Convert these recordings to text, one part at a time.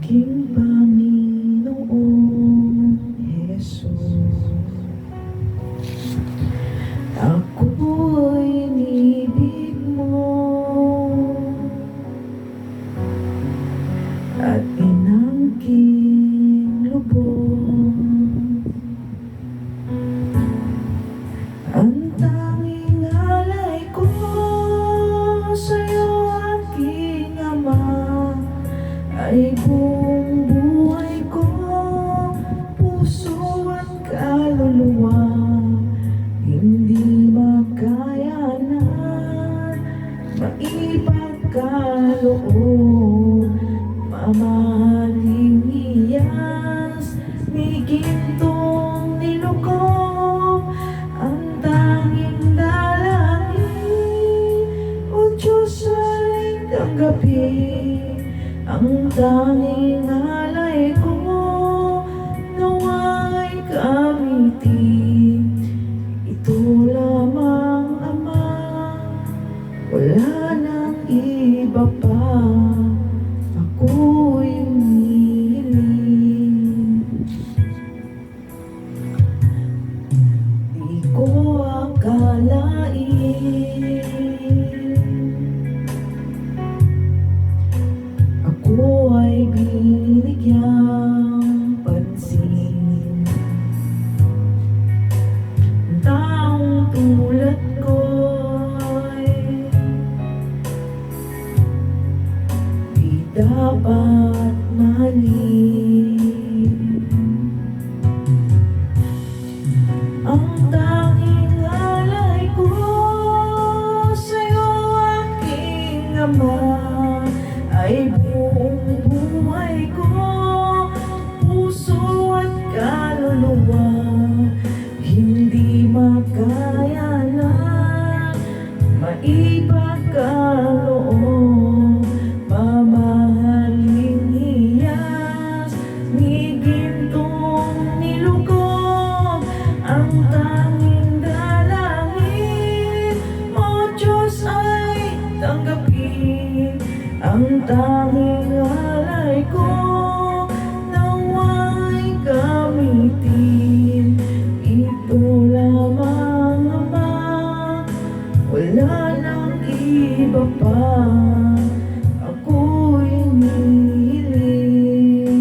aking Panginoong Jesus. Ako'y inibig mo at inangking lubos. Ang tanging alay ko sa'yo, aking Ama, ay buong buhay ko, puso at kaluluwa. Hindi makayanan, maipagkaloob, mamahaling iyas, ni gintong nilukob. Ang tanging dalangin, O Diyos, ay tanggapin. Ang tanging alay ko, nawa'y gamitin. Ito lamang, Ama, wala nang iba pa. Ako'y humihiling. Di ko akalain ako ay binigyang pansin. Ang taong tulad ko'y di dapat mahalin. Ang tanging alay ko sa'yo, aking Ama, ay buong buhay ko, puso at kaluluwa. Hindi makayanan, maipagkaloob, mamahaling iyas, ni gintong nilukob. Ang tanging dalangin, O Diyos, ay tanggapin. Ang tanging alay ko, nawa'y gamitin. Ito lamang, Ama, wala nang iba pa. Ako'y hinihiling.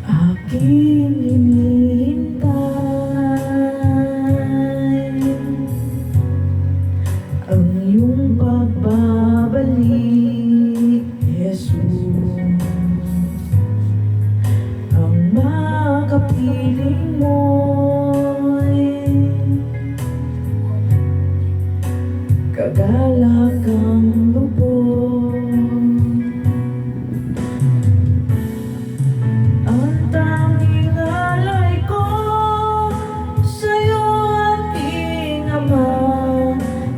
Aking hinihintay ang iyong pagbabalik, Jesus. Ang makapiling mo'y kagalakang lubos. Ang tanging alay ko sa'yo, aking Ama,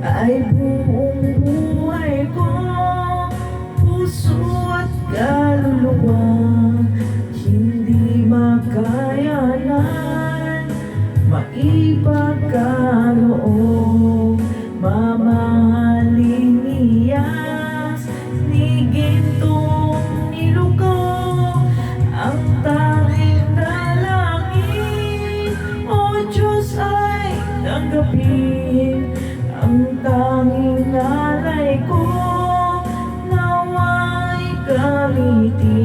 ay buong buhay ko, puso at kaluluwa. Hindi makayanan, maipagkaloob, mamahaling iyas, ni gintong nilukob. Ang tanging dalangin, O Diyos, ay tanggapin. Ang tanging alay ko, nawa'y gamitin.